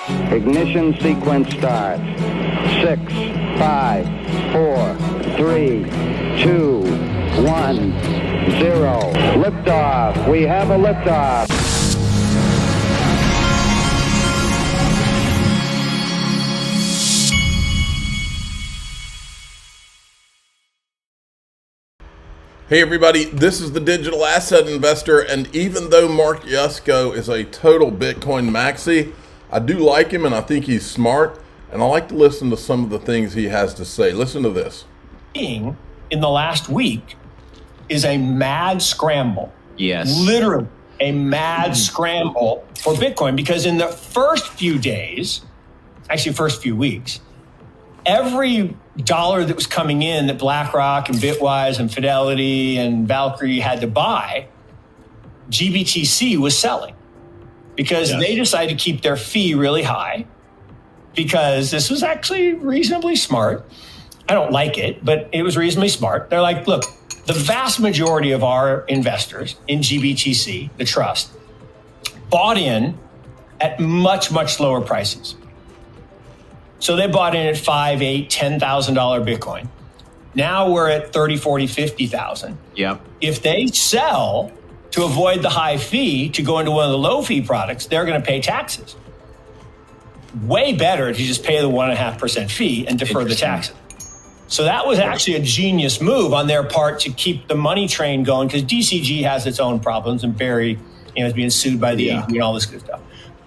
Ignition sequence start. 6, 5, 4, 3, 2, 1, 0. Liftoff. We have a liftoff. Hey everybody, this is the Digital Asset Investor, and even though Mark Yusko is a total Bitcoin maxi, I do like him and I think he's smart, and I like to listen to some of the things he has to say. Listen to this. In the last week is a mad scramble. Yes. Literally a mad scramble for Bitcoin, because in the first few days, actually first few weeks, every dollar that was coming in that BlackRock and Bitwise and Fidelity and Valkyrie had to buy, GBTC was selling, because they decided to keep their fee really high, because this was actually reasonably smart. I don't like it, but it was reasonably smart. They're like, look, the vast majority of our investors in GBTC, the trust, bought in at much, much lower prices. So they bought in at $5,000, $8,000, $10,000 Bitcoin. Now we're at 30, 40, 50,000. Yep. If they sell to avoid the high fee to go into one of the low fee products, they're going to pay taxes. Way better if you just pay the 1.5% fee and defer the taxes. So that was actually a genius move on their part to keep the money train going, because DCG has its own problems and Barry, is being sued by the AG and all this good stuff.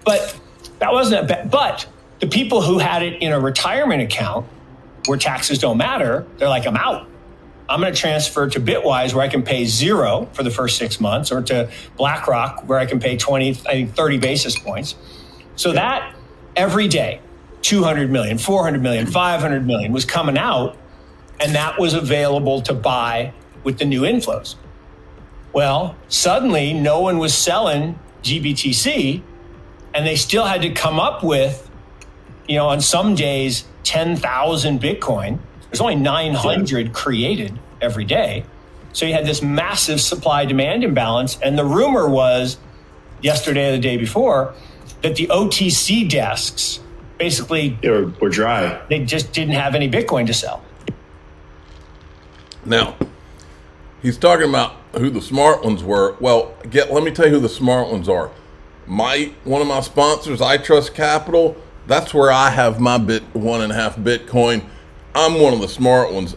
But that wasn't a bad. But the people who had it in a retirement account where taxes don't matter, they're like, I'm out. I'm going to transfer to Bitwise where I can pay 0 for the first 6 months, or to BlackRock where I can pay 30 basis points. So that every day, 200 million, 400 million, 500 million was coming out, and that was available to buy with the new inflows. Well, suddenly no one was selling GBTC, and they still had to come up with, on some days, 10,000 Bitcoin. There's only 900 created every day. So you had this massive supply-demand imbalance. And the rumor was, yesterday or the day before, that the OTC desks basically were dry. They just didn't have any Bitcoin to sell. Now, he's talking about who the smart ones were. Well, let me tell you who the smart ones are. One of my sponsors, iTrustCapital, that's where I have my 1.5 Bitcoin. I'm one of the smart ones.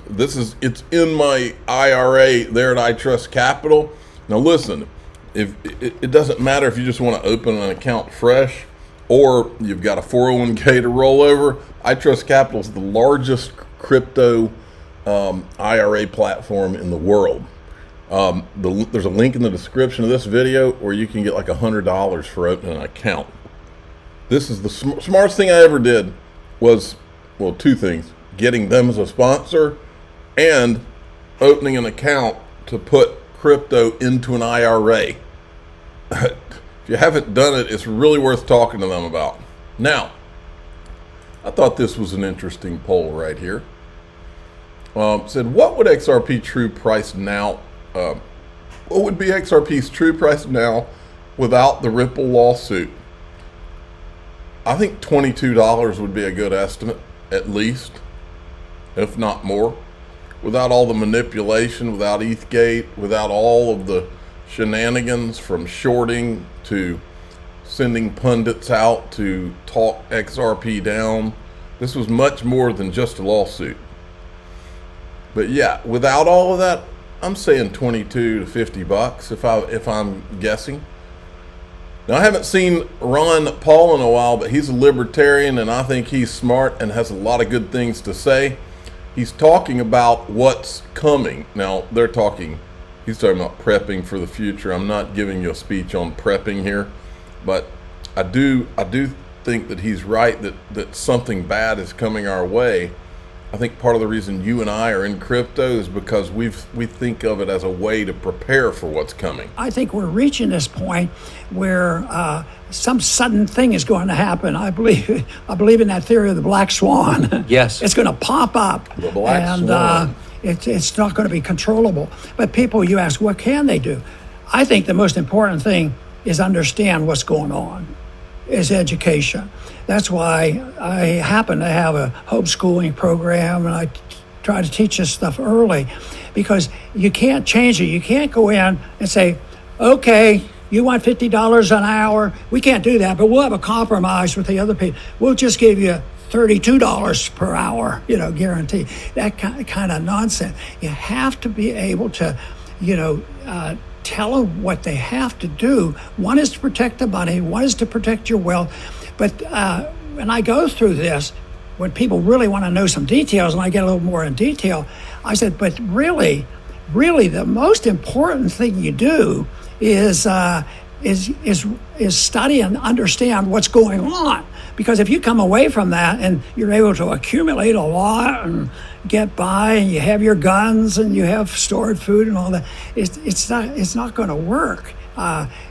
It's in my IRA there at iTrustCapital. Now listen, if it doesn't matter if you just want to open an account fresh or you've got a 401k to roll over. iTrustCapital is the largest crypto IRA platform in the world. There's a link in the description of this video where you can get like $100 for opening an account. This is the smartest thing I ever did was, well, two things: getting them as a sponsor and opening an account to put crypto into an IRA. If you haven't done it, it's really worth talking to them about. Now, I thought this was an interesting poll right here. Said, what would XRP true price now? What would be XRP's true price now without the Ripple lawsuit? I think $22 would be a good estimate, at least, if not more. Without all the manipulation, without ETHgate, without all of the shenanigans from shorting to sending pundits out to talk XRP down. This was much more than just a lawsuit. But yeah, without all of that, I'm saying 22 to 50 bucks if I'm guessing. Now, I haven't seen Ron Paul in a while, but he's a libertarian, and I think he's smart and has a lot of good things to say. He's talking about what's coming. Now, he's talking about prepping for the future. I'm not giving you a speech on prepping here, but I do think that he's right that something bad is coming our way. I think part of the reason you and I are in crypto is because we think of it as a way to prepare for what's coming. I think we're reaching this point where some sudden thing is going to happen. I believe in that theory of the black swan. Yes. It's going to pop up. The black swan. It's not going to be controllable. But people, you ask, what can they do? I think the most important thing is understand what's going on. is education. That's why I happen to have a homeschooling program, and I try to teach this stuff early, because you can't change it. You can't go in and say, okay, you want $50 an hour? We can't do that, but we'll have a compromise with the other people. We'll just give you $32 per hour, guarantee. That kind of nonsense. You have to be able to, tell them what they have to do. One is to protect the money, one is to protect your wealth. But when I go through this, when people really want to know some details, and I get a little more in detail, I said, but really the most important thing you do is study and understand what's going on. Because if you come away from that and you're able to accumulate a lot and get by, and you have your guns and you have stored food and all that, it's not going to work.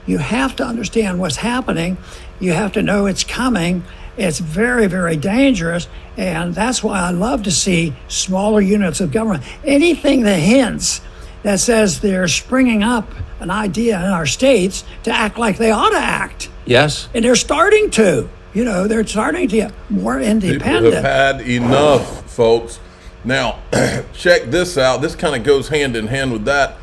You have to understand what's happening. You have to know it's coming. It's very, very dangerous, and that's why I love to see smaller units of government. Anything that hints that says they're springing up an idea in our states to act like they ought to act. Yes. And they're starting to. They're starting to get more independent. People have had enough, folks. Now, check this out. This kind of goes hand in hand with that.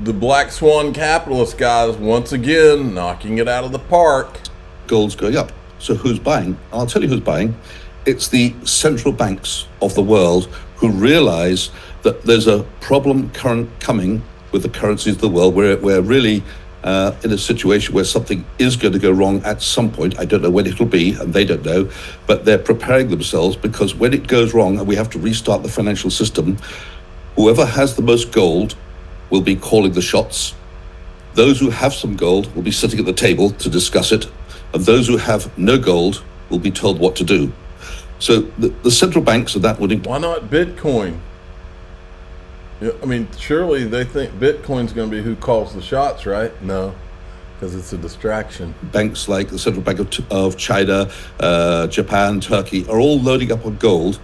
The black swan capitalist guys, once again, knocking it out of the park. Gold's going up. So who's buying? I'll tell you who's buying. It's the central banks of the world who realize that there's a problem coming with the currencies of the world. We're really in a situation where something is going to go wrong at some point. I don't know when it'll be, and they don't know, but they're preparing themselves, because when it goes wrong and we have to restart the financial system, whoever has the most gold will be calling the shots. Those who have some gold will be sitting at the table to discuss it, and those who have no gold will be told what to do. So the central banks of that would... Why not Bitcoin? I mean, surely they think Bitcoin's going to be who calls the shots, right? No, because it's a distraction. Banks like the Central Bank of China, Japan, Turkey are all loading up on gold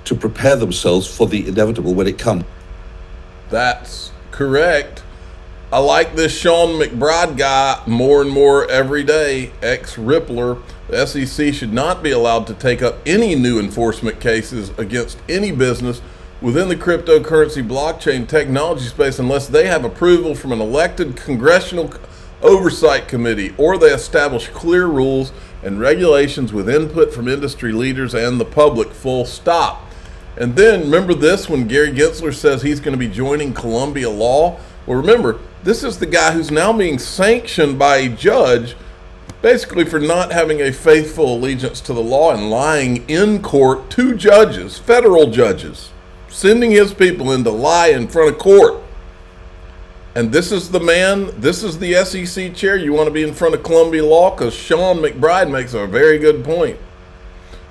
to prepare themselves for the inevitable when it comes. That's correct. I like this Sean McBride guy more and more every day, ex-Rippler. The SEC should not be allowed to take up any new enforcement cases against any business within the cryptocurrency blockchain technology space unless they have approval from an elected congressional oversight committee, or they establish clear rules and regulations with input from industry leaders and the public, full stop. And then remember this, when Gary Gensler says he's going to be joining Columbia law. Well, remember, this is the guy who's now being sanctioned by a judge basically for not having a faithful allegiance to the law and lying in court to judges, federal judges, sending his people in to lie in front of court. And this is the man, this is the SEC chair. You want to be in front of Columbia law? Because Sean McBride makes a very good point.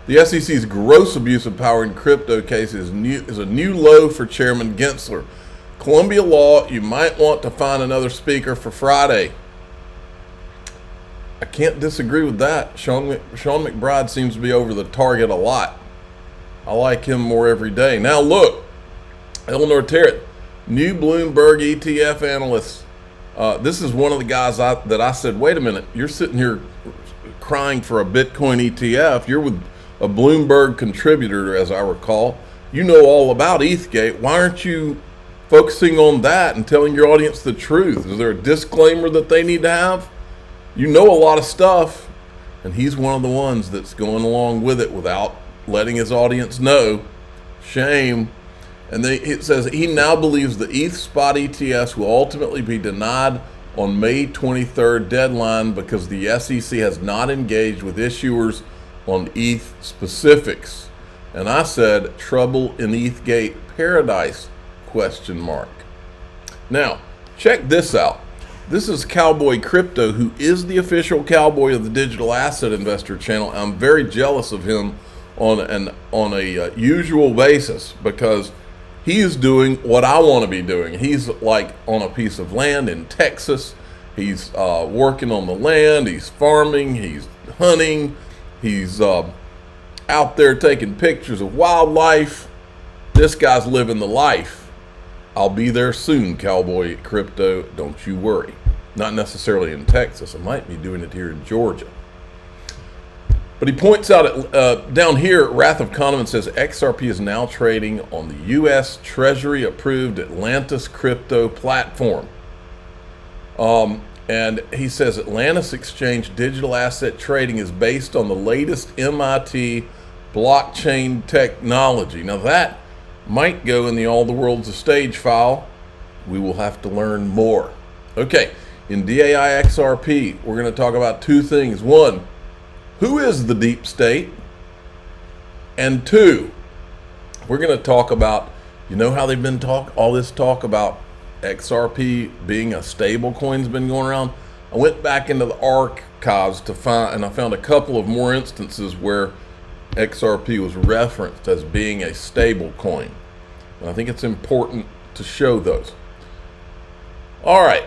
The SEC's gross abuse of power in crypto case is a new low for Chairman Gensler. Columbia law, you might want to find another speaker for Friday. I can't disagree with that. Sean McBride seems to be over the target a lot. I like him more every day. Now look, Eleanor Terrett, new Bloomberg ETF analyst. This is one of the guys that I said, wait a minute, you're sitting here crying for a Bitcoin ETF. You're with a Bloomberg contributor, as I recall. You know all about ETHgate. Why aren't you focusing on that and telling your audience the truth? Is there a disclaimer that they need to have? You know a lot of stuff, and he's one of the ones that's going along with it without letting his audience know. Shame. And it says he now believes the ETH spot ETFs will ultimately be denied on May 23rd deadline because the SEC has not engaged with issuers on ETH specifics. And I said, trouble in ETHgate paradise, ? Now, check this out. This is Cowboy Crypto, who is the official cowboy of the Digital Asset Investor channel. I'm very jealous of him on a usual basis because he is doing what I want to be doing. He's like on a piece of land in Texas. He's working on the land. He's farming. He's hunting. He's out there taking pictures of wildlife. This guy's living the life. I'll be there soon, Cowboy Crypto. Don't you worry. Not necessarily in Texas. I might be doing it here in Georgia. But he points out down here, Wrath of Kahneman says XRP is now trading on the U.S. Treasury-approved Atlantis crypto platform. And he says Atlantis Exchange digital asset trading is based on the latest MIT blockchain technology. Now that might go in the All the World's a Stage file. We will have to learn more. Okay, in DAI XRP, we're going to talk about two things. One, who is the deep state? And two, we're going to talk about, you know how they've been all this talk about XRP being a stable coin's been going around. I went back into the archives to find, and I found a couple of more instances where XRP was referenced as being a stable coin. And I think it's important to show those. All right,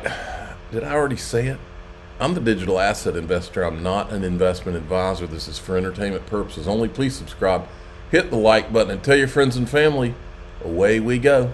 did I already say it? I'm the digital asset investor. I'm not an investment advisor. This is for entertainment purposes only. Please subscribe, hit the like button, and tell your friends and family. Away we go.